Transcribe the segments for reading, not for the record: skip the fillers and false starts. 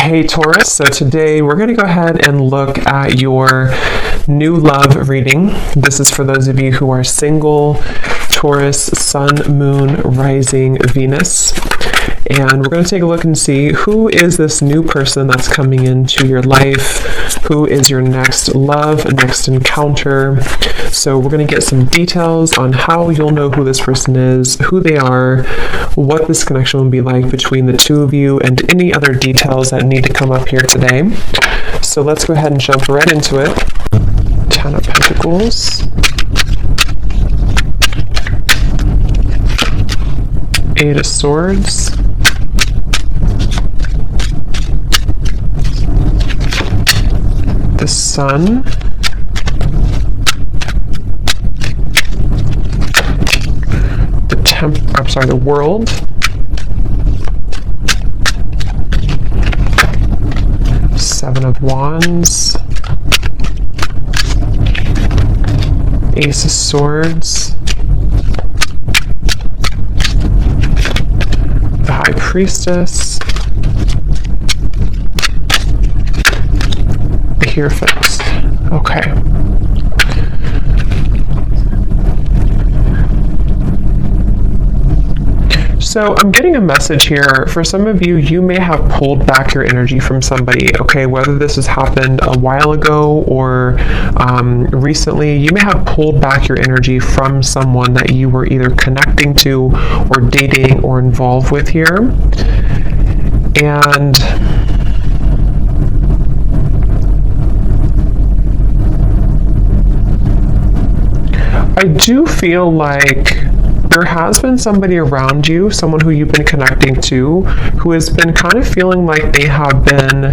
Hey Taurus, so today we're going to go ahead and look at your new love reading. This is for those of you who are single, Taurus, Sun, Moon, Rising, Venus. And we're going to take a look and see who is this new person that's coming into your life, who is your next love, next encounter. So we're going to get some details on how you'll know who this person is, who they are, what this connection will be like between the two of you, and any other details that need to come up here today. So let's go ahead and jump right into it. 10 of Pentacles. Eight of Swords. The Sun. The World. Seven of Wands. Ace of Swords. The High Priestess. The Hierophant. Okay. So I'm getting a message here. For some of you, you may have pulled back your energy from somebody, okay? Whether this has happened a while ago or recently, you may have pulled back your energy from someone that you were either connecting to or dating or involved with here. And I do feel like there has been somebody around you, someone who you've been connecting to, who has been kind of feeling like they have been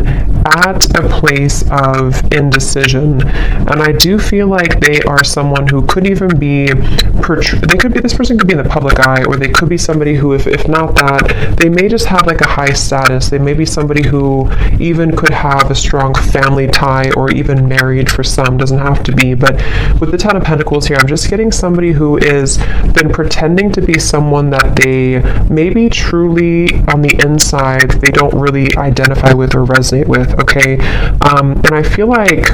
at a place of indecision. And I do feel like they are someone who could even be, this person could be in the public eye, or they could be somebody who, if not that, they may just have like a high status. They may be somebody who even could have a strong family tie, or even married for some, doesn't have to be. But with the 10 of Pentacles here, I'm just getting somebody who is been pretending to be someone that they maybe truly on the inside they don't really identify with or resonate with, okay? And I feel like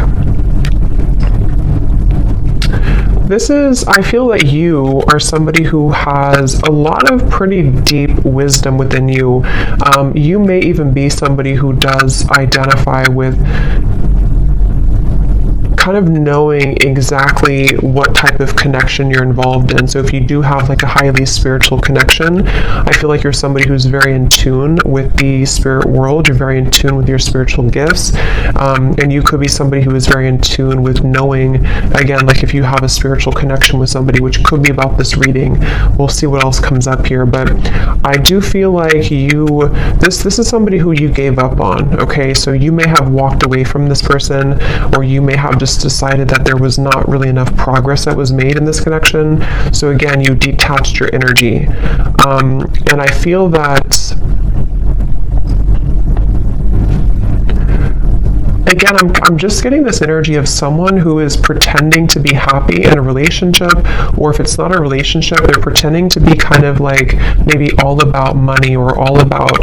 I feel that you are somebody who has a lot of pretty deep wisdom within you. You may even be somebody who does identify with kind of knowing exactly what type of connection you're involved in. So if you do have like a highly spiritual connection, I feel like you're somebody who's very in tune with the spirit world. You're very in tune with your spiritual gifts. And you could be somebody who is very in tune with knowing, again, like if you have a spiritual connection with somebody, which could be about this reading. We'll see what else comes up here. But I do feel like this is somebody who you gave up on, okay? So you may have walked away from this person, or you may have just decided that there was not really enough progress that was made in this connection. So again, you detached your energy. And I feel that, again, I'm just getting this energy of someone who is pretending to be happy in a relationship, or if it's not a relationship, they're pretending to be kind of like maybe all about money, or all about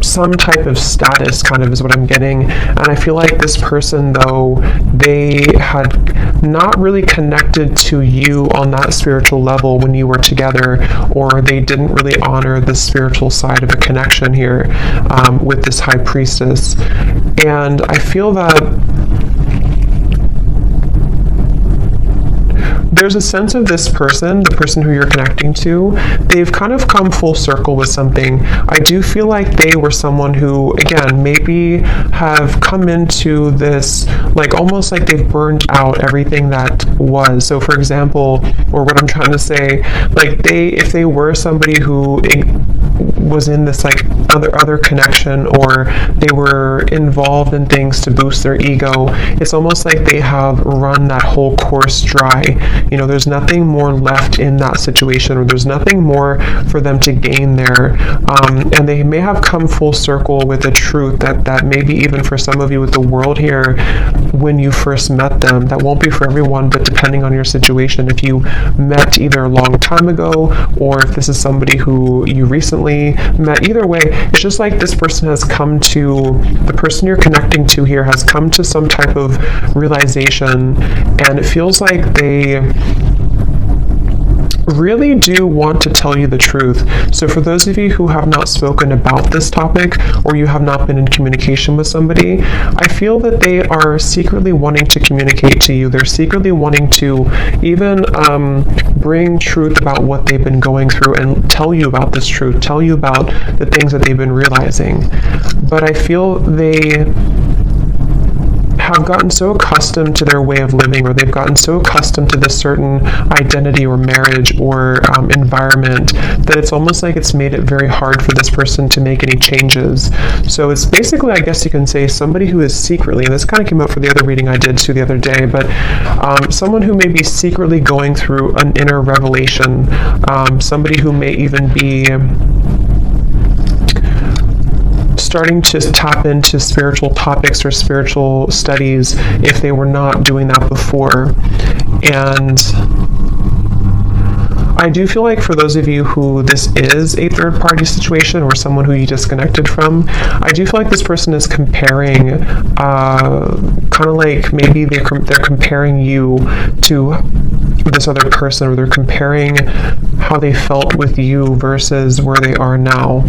some type of status, kind of is what I'm getting. And I feel like this person, though, they had not really connected to you on that spiritual level when you were together, or they didn't really honor the spiritual side of a connection here with this High Priestess. And I feel that there's a sense of this person, the person who you're connecting to, they've kind of come full circle with something. I do feel like they were someone who, again, maybe have come into this, like almost like they've burned out everything that was. So for example, or what I'm trying to say, like if they were somebody who was in this like other connection, or they were involved in things to boost their ego, it's almost like they have run that whole course dry. You know, there's nothing more left in that situation, or there's nothing more for them to gain there. And they may have come full circle with a truth that maybe even for some of you with the world here, when you first met them, that won't be for everyone, but depending on your situation, if you met either a long time ago, or if this is somebody who you recently recently met. Either way, it's just like this person has come to, the person you're connecting to here has come to some type of realization, and it feels like they really do want to tell you the truth. So for those of you who have not spoken about this topic, or you have not been in communication with somebody, I feel that they are secretly wanting to communicate to you. They're secretly wanting to even bring truth about what they've been going through and tell you about this truth, tell you about the things that they've been realizing. But I feel they have gotten so accustomed to their way of living, or they've gotten so accustomed to this certain identity or marriage or environment, that it's almost like it's made it very hard for this person to make any changes. So it's basically, I guess you can say, somebody who is secretly, and this kind of came up for the other reading I did too the other day, but someone who may be secretly going through an inner revelation, somebody who may even be starting to tap into spiritual topics or spiritual studies if they were not doing that before. And I do feel like for those of you who this is a third party situation, or someone who you disconnected from, I do feel like this person is comparing, kind of like maybe they're comparing you to this other person, or they're comparing how they felt with you versus where they are now.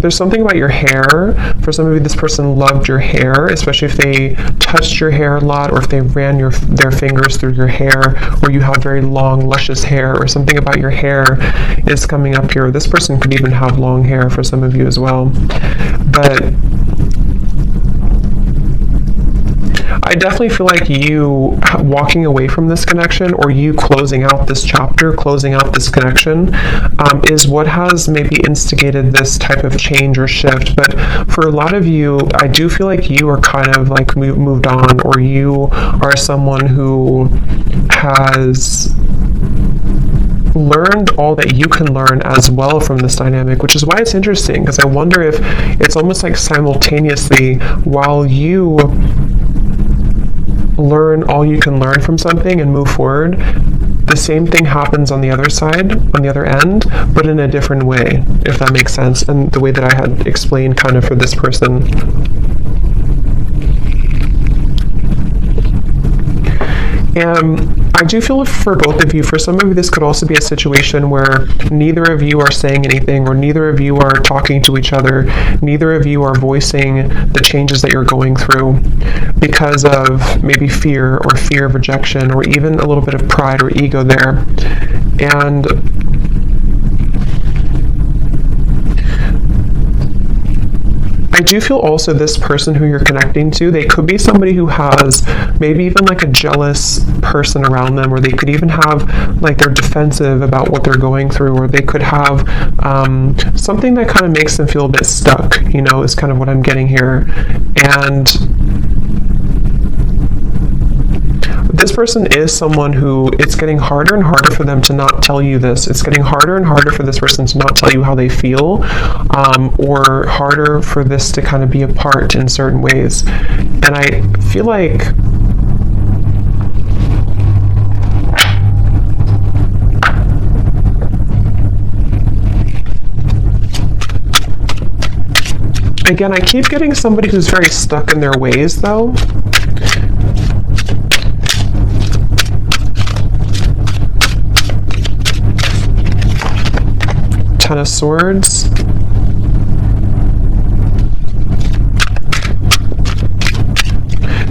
There's something about your hair. For some of you, this person loved your hair, especially if they touched your hair a lot, or if they ran their fingers through your hair, or you have very long, luscious hair, or something about your hair is coming up here. This person could even have long hair for some of you as well. But I definitely feel like you walking away from this connection, or you closing out this chapter, closing out this connection, is what has maybe instigated this type of change or shift. But for a lot of you, I do feel like you are kind of like moved on, or you are someone who has learned all that you can learn as well from this dynamic, which is why it's interesting, because I wonder if it's almost like simultaneously, while you learn all you can learn from something and move forward, the same thing happens on the other side, on the other end, but in a different way, if that makes sense, and the way that I had explained kind of for this person. I do feel for both of you, for some of you, this could also be a situation where neither of you are saying anything, or neither of you are talking to each other, neither of you are voicing the changes that you're going through because of maybe fear, or fear of rejection, or even a little bit of pride or ego there. And I do feel also this person who you're connecting to, they could be somebody who has maybe even like a jealous person around them, or they could even have like they're defensive about what they're going through, or they could have something that kind of makes them feel a bit stuck, you know, is kind of what I'm getting here. And this person is someone who, it's getting harder and harder for them to not tell you this. It's getting harder and harder for this person to not tell you how they feel, or harder for this to kind of be apart in certain ways. And I feel like again, I keep getting somebody who's very stuck in their ways though. Ten of Swords.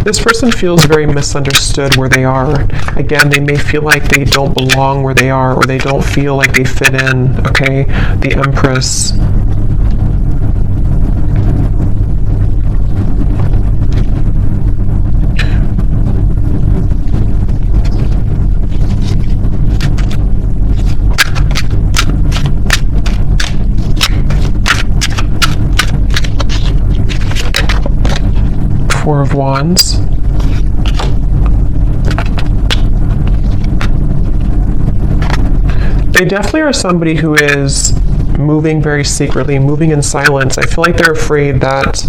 This person feels very misunderstood where they are. Again, they may feel like they don't belong where they are, or they don't feel like they fit in, okay? The Empress. Four of Wands. They definitely are somebody who is moving very secretly, moving in silence. I feel like they're afraid that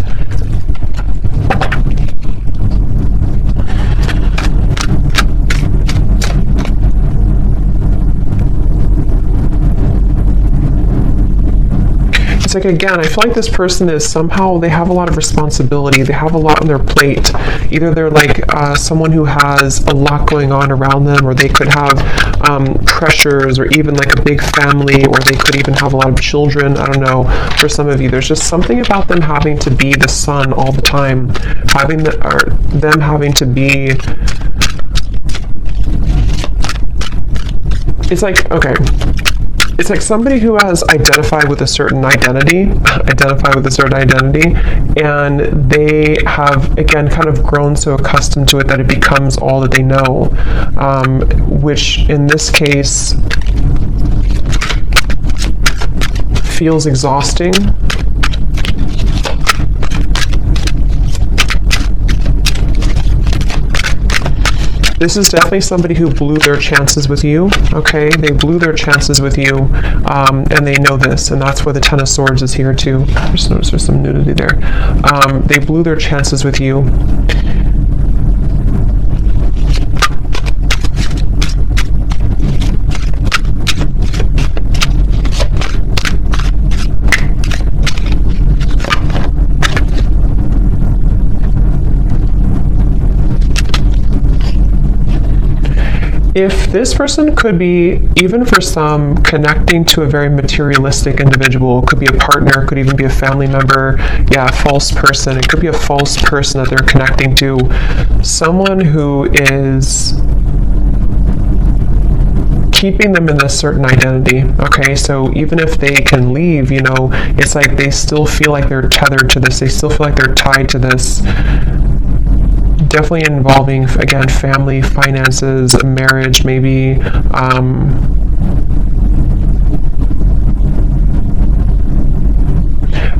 it's like, again, I feel like this person is somehow, they have a lot of responsibility. They have a lot on their plate. Either they're like someone who has a lot going on around them, or they could have pressures, or even like a big family, or they could even have a lot of children. I don't know. For some of you, there's just something about them having to be the sun all the time, them having to be. It's like, okay, it's like somebody who has identified with a certain identity, and they have, again, kind of grown so accustomed to it that it becomes all that they know, which in this case feels exhausting. This is definitely somebody who blew their chances with you, okay? They blew their chances with you, and they know this, and that's where the Ten of Swords is here too. Just notice there's some nudity there. They blew their chances with you. If this person could be, even for some, connecting to a very materialistic individual, could be a partner, could even be a family member, yeah, a false person. It could be a false person that they're connecting to, someone who is keeping them in this certain identity, okay? So even if they can leave, you know, it's like they still feel like they're tethered to this. They still feel like they're tied to this. Definitely involving, again, family, finances, marriage, maybe. And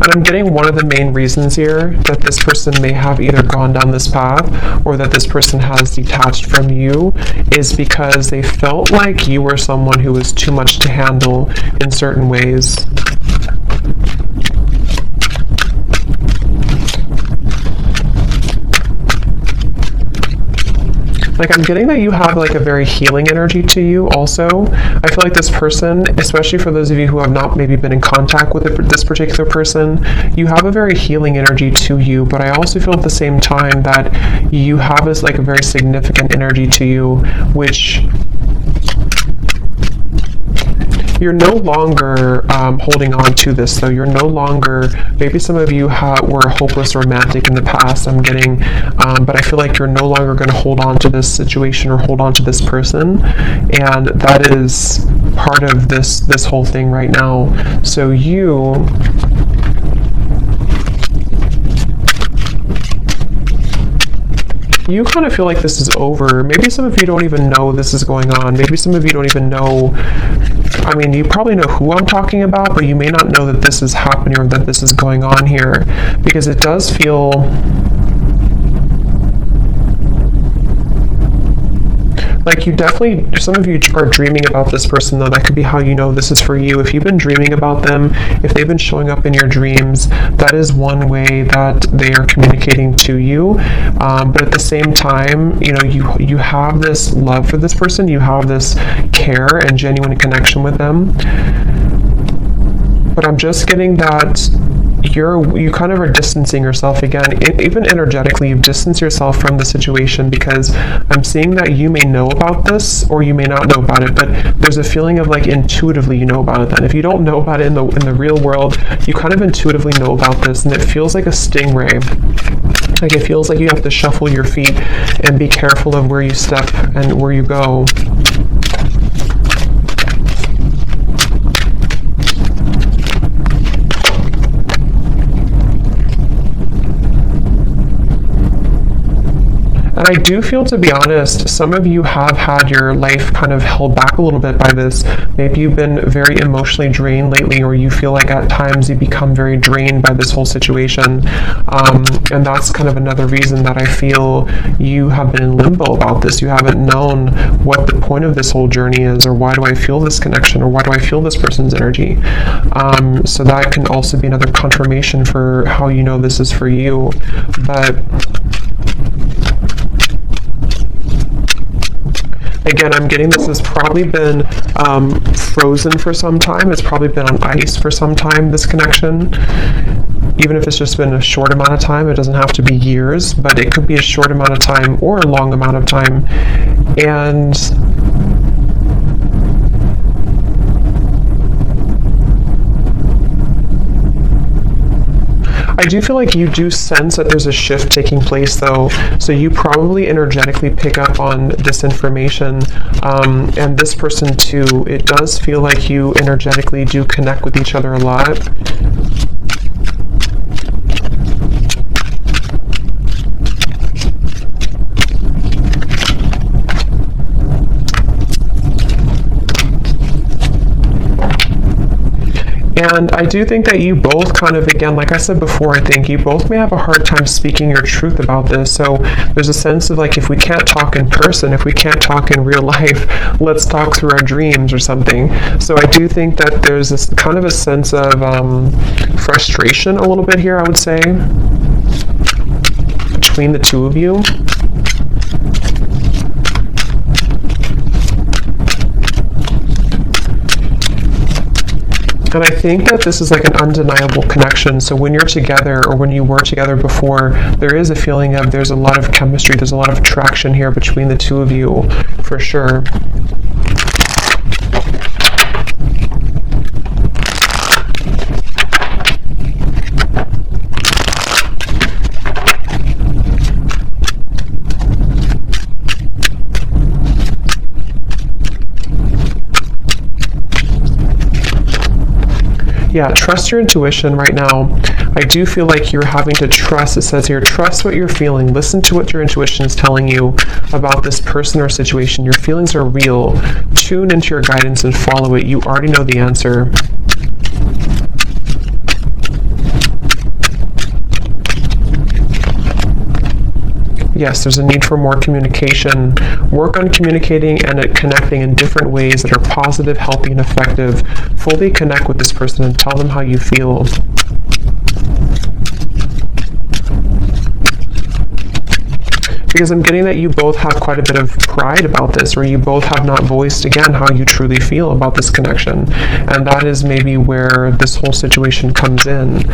I'm getting one of the main reasons here that this person may have either gone down this path or that this person has detached from you is because they felt like you were someone who was too much to handle in certain ways. Like, I'm getting that you have like a very healing energy to you also. I feel like this person, especially for those of you who have not maybe been in contact with this particular person, you have a very healing energy to you, but I also feel at the same time that you have this like a very significant energy to you, which you're no longer holding on to this, though. You're no longer, maybe some of you were hopeless romantic in the past, I'm getting, but I feel like you're no longer going to hold on to this situation or hold on to this person, and that is part of this whole thing right now. So you kind of feel like this is over. Maybe some of you don't even know this is going on. Maybe some of you don't even know, I mean, you probably know who I'm talking about, but you may not know that this is happening or that this is going on here, because it does feel like you definitely, some of you are dreaming about this person, though. That could be how you know this is for you. If you've been dreaming about them, if they've been showing up in your dreams, that is one way that they are communicating to you. But at the same time, you know, you have this love for this person, you have this care and genuine connection with them. But I'm just getting that you kind of are distancing yourself again. Even energetically, you've distanced yourself from the situation, because I'm seeing that you may know about this or you may not know about it, but there's a feeling of like intuitively you know about it. Then if you don't know about it in the real world, you kind of intuitively know about this, and it feels like a stingray. Like it feels like you have to shuffle your feet and be careful of where you step and where you go. And I do feel, to be honest, some of you have had your life kind of held back a little bit by this. Maybe you've been very emotionally drained lately, or you feel like at times you become very drained by this whole situation. And that's kind of another reason that I feel you have been in limbo about this. You haven't known what the point of this whole journey is, or why do I feel this connection, or why do I feel this person's energy. So that can also be another confirmation for how you know this is for you. But again, Again, I'm getting this has probably been frozen for some time. It's probably been on ice for some time, this connection. Even if it's just been a short amount of time, it doesn't have to be years, but it could be a short amount of time or a long amount of time. And I do feel like you do sense that there's a shift taking place, though, so you probably energetically pick up on this information, and this person too. It does feel like you energetically do connect with each other a lot. And I do think that you both kind of, again, like I said before, I think you both may have a hard time speaking your truth about this. So there's a sense of like, if we can't talk in person, if we can't talk in real life, let's talk through our dreams or something. So I do think that there's this kind of a sense of frustration a little bit here, I would say, between the two of you. And I think that this is like an undeniable connection. So when you're together, or when you were together before, there is a feeling of there's a lot of chemistry, there's a lot of attraction here between the two of you, for sure. Yeah, trust your intuition right now. I do feel like you're having to trust, it says here, trust what you're feeling. Listen to what your intuition is telling you about this person or situation. Your feelings are real. Tune into your guidance and follow it. You already know the answer. Yes, there's a need for more communication. Work on communicating and connecting in different ways that are positive, healthy, and effective. Fully connect with this person and tell them how you feel. Because I'm getting that you both have quite a bit of pride about this, or you both have not voiced, again, how you truly feel about this connection. And that is maybe where this whole situation comes in.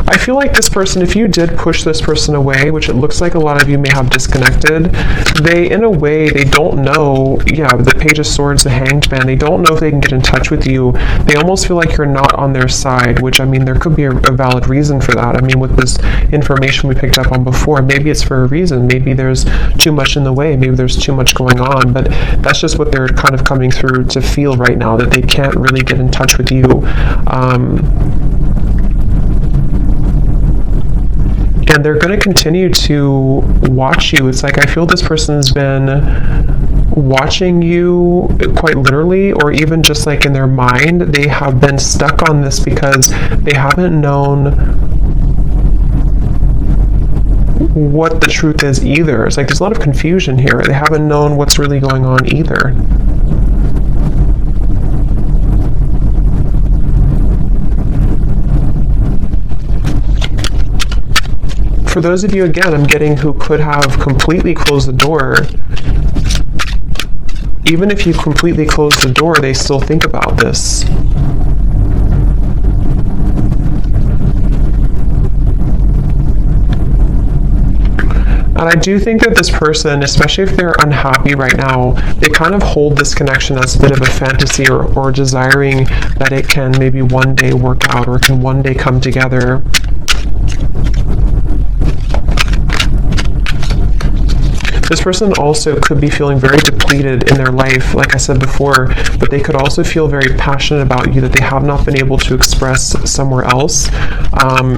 I feel like this person, if you did push this person away, which it looks like a lot of you may have disconnected, they, in a way, they don't know, the Page of Swords, the Hanged Man, they don't know if they can get in touch with you. They almost feel like you're not on their side, which, I mean, there could be a valid reason for that. I mean, with this information we picked up on before, maybe it's for a reason. Maybe there's too much in the way. Maybe there's too much going on, but that's just what they're kind of coming through to feel right now, that they can't really get in touch with you. And they're going to continue to watch you. It's like I feel this person's been watching you quite literally, or even just like in their mind. They have been stuck on this because they haven't known what the truth is either. It's like there's a lot of confusion here. They haven't known what's really going on either. For those of you, again, I'm getting who could have completely closed the door, even if you completely close the door, they still think about this. And I do think that this person, especially if they're unhappy right now, they kind of hold this connection as a bit of a fantasy, or desiring that it can maybe one day work out, or can one day come together. This person also could be feeling very depleted in their life, like I said before, but they could also feel very passionate about you that they have not been able to express somewhere else.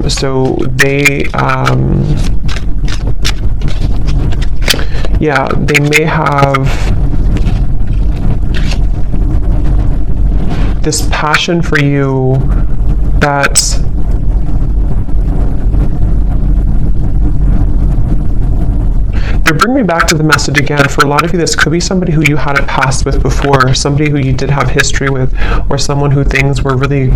So they, they may have this passion for you that You're bringing me back to the message again. For a lot of you, this could be somebody who you had a past with before, somebody who you did have history with, or someone who things were really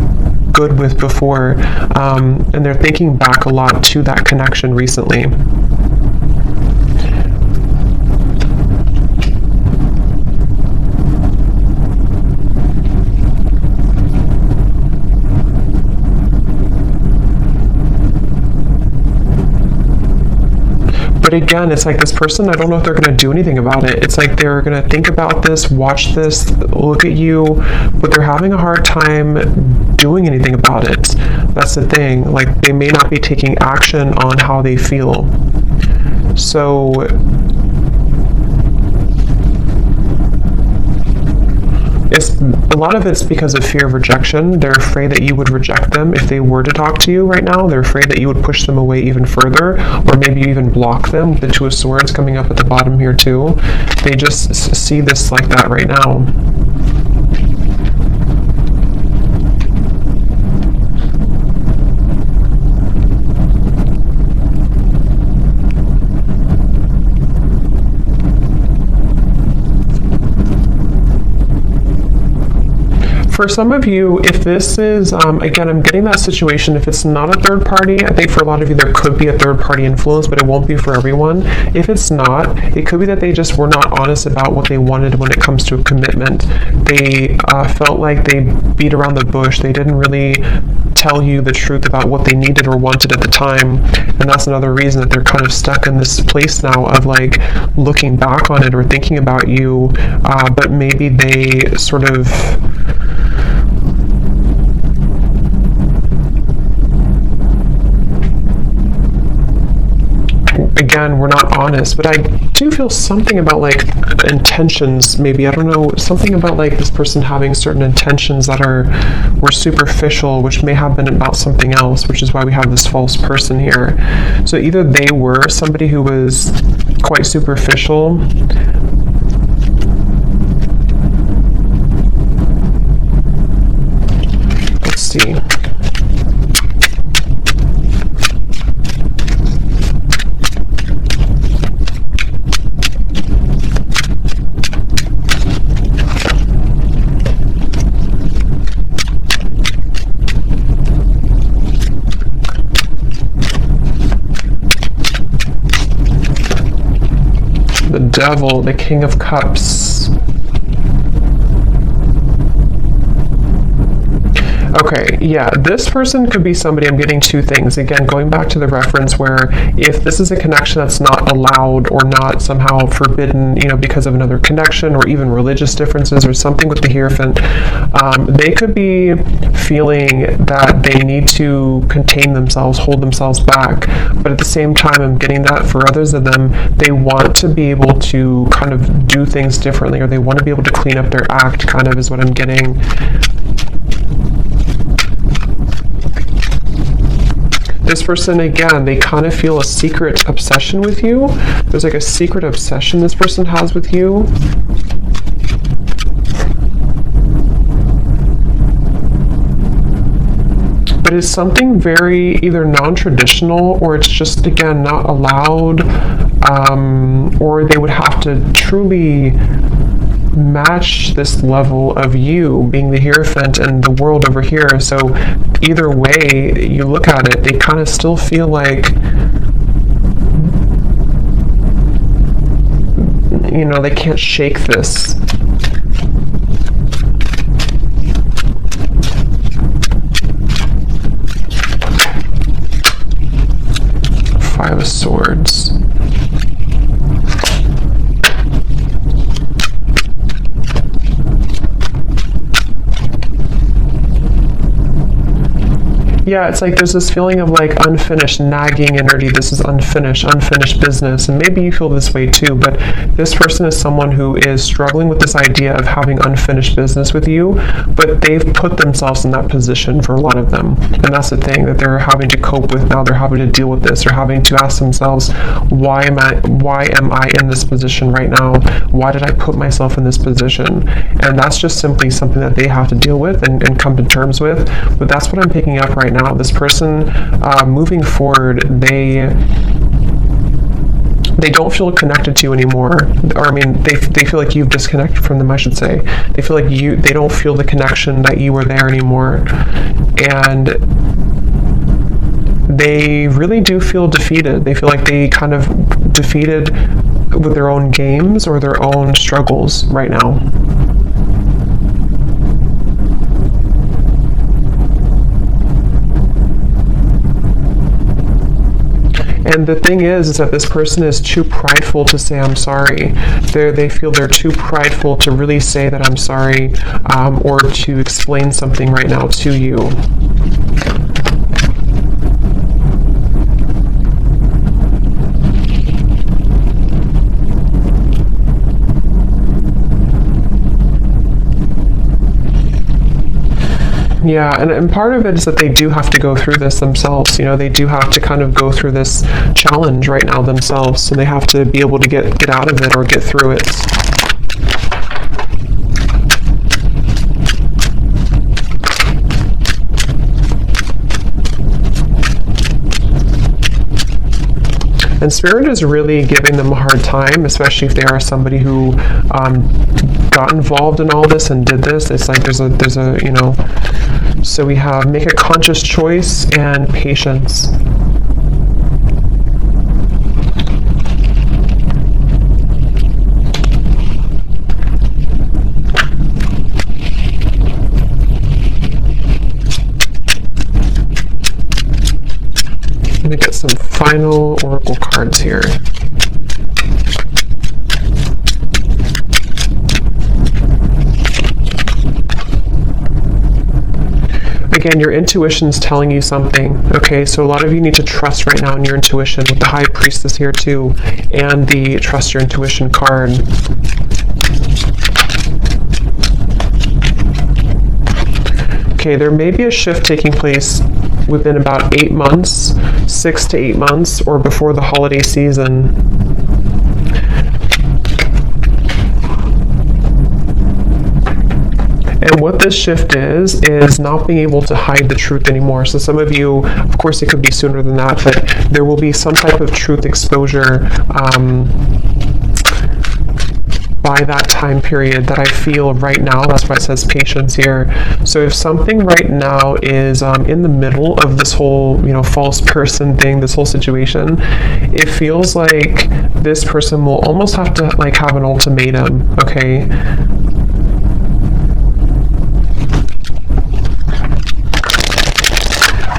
good with before, and they're thinking back a lot to that connection recently. But again, it's like this person, I don't know if they're going to do anything about it. It's like they're going to think about this, watch this, look at you, but they're having a hard time doing anything about it. That's the thing. Like, they may not be taking action on how they feel. So a lot of it's because of fear of rejection. They're afraid that you would reject them if they were to talk to you right now. They're afraid that you would push them away even further, or maybe you even block them. The Two of Swords coming up at the bottom here too. They just see this like that right now. For some of you, if this is, again, I'm getting that situation, if it's not a third party, I think for a lot of you there could be a third party influence, but it won't be for everyone. If it's not, it could be that they just were not honest about what they wanted when it comes to a commitment. They felt like they beat around the bush. They didn't really tell you the truth about what they needed or wanted at the time, and that's another reason that they're kind of stuck in this place now of like looking back on it or thinking about you, but maybe they sort of again, we're not honest, but I do feel something about like intentions, maybe, I don't know, something about like this person having certain intentions that were superficial, which may have been about something else, which is why we have this false person here. So either they were somebody who was quite superficial, let's see. The Devil, the King of Cups. Okay, yeah, this person could be somebody, I'm getting two things. Again, going back to the reference where if this is a connection that's not allowed or not somehow forbidden, you know, because of another connection or even religious differences or something with the Hierophant, they could be feeling that they need to contain themselves, hold themselves back. But at the same time, I'm getting that for others of them, they want to be able to kind of do things differently, or they want to be able to clean up their act, kind of is what I'm getting. This person, again, they kind of feel a secret obsession with you. There's like a secret obsession this person has with you. But it's something very either non-traditional, or it's just, again, not allowed, or they would have to truly match this level of you being the Hierophant and the world over here. So either way you look at it, they kind of still feel like, you know, they can't shake this. Five of Swords. Yeah, it's like there's this feeling of like unfinished, nagging energy. This is unfinished business. And maybe you feel this way too, but this person is someone who is struggling with this idea of having unfinished business with you, but they've put themselves in that position for a lot of them. And that's the thing that they're having to cope with now. They're having to deal with this. They're having to ask themselves, why am I in this position right now? Why did I put myself in this position? And that's just simply something that they have to deal with and come to terms with. But that's what I'm picking up right now. This person, moving forward, they they don't feel connected to you anymore, or I mean, they feel like you've disconnected from them, I should say. They feel like they don't feel the connection that you were there anymore, and they really do feel defeated. They feel like they kind of defeated with their own games or their own struggles right now. And the thing is that this person is too prideful to say I'm sorry. They feel they're too prideful to really say that I'm sorry, or to explain something right now to you. Yeah, and part of it is that they do have to go through this themselves. You know, they do have to kind of go through this challenge right now themselves. So they have to be able to get out of it or get through it. And Spirit is really giving them a hard time, especially if they are somebody who got involved in all this and did this. It's like there's a you know, so we have make a conscious choice and patience. I'm going to get some final oracle cards here. Again, your intuition's telling you something, okay? So a lot of you need to trust right now in your intuition with the High Priestess here too, and the Trust Your Intuition card. Okay, there may be a shift taking place within about 8 months, 6 to 8 months, or before the holiday season. And what this shift is not being able to hide the truth anymore. So some of you, of course it could be sooner than that, but there will be some type of truth exposure by that time period that I feel right now. That's why it says patience here. So if something right now is in the middle of this whole, you know, false person thing, this whole situation, it feels like this person will almost have to like have an ultimatum, okay?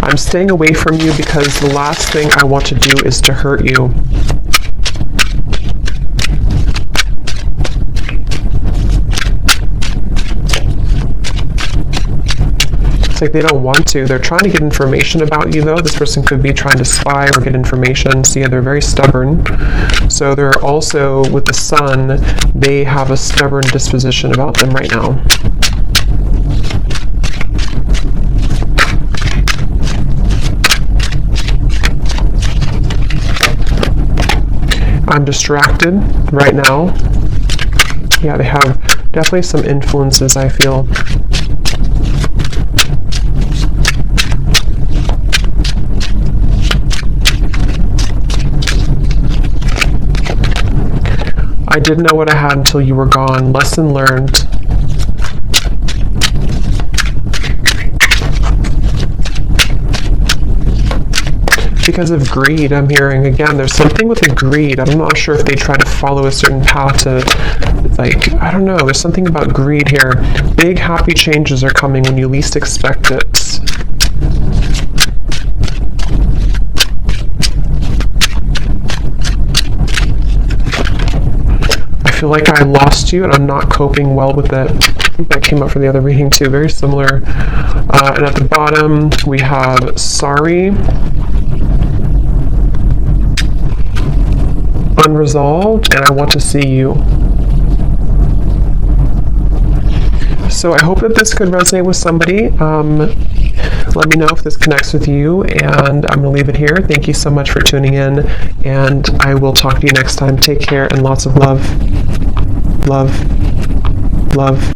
I'm staying away from you because the last thing I want to do is to hurt you. It's like they don't want to. They're trying to get information about you though. This person could be trying to spy or get information. So yeah, they're very stubborn. So they're also, with the Sun, they have a stubborn disposition about them right now. I'm distracted right now. Yeah, they have definitely some influences, I feel. I didn't know what I had until you were gone. Lesson learned. Because of greed, I'm hearing. Again, there's something with the greed. I'm not sure if they try to follow a certain path to, like, I don't know. There's something about greed here. Big happy changes are coming when you least expect it. I feel like I lost you and I'm not coping well with it. I think that came up from the other reading too. Very similar. And at the bottom, we have sorry. Unresolved, and I want to see you. So I hope that this could resonate with somebody. Let me know if this connects with you, and I'm going to leave it here. Thank you so much for tuning in, and I will talk to you next time. Take care, and lots of love. Love. Love.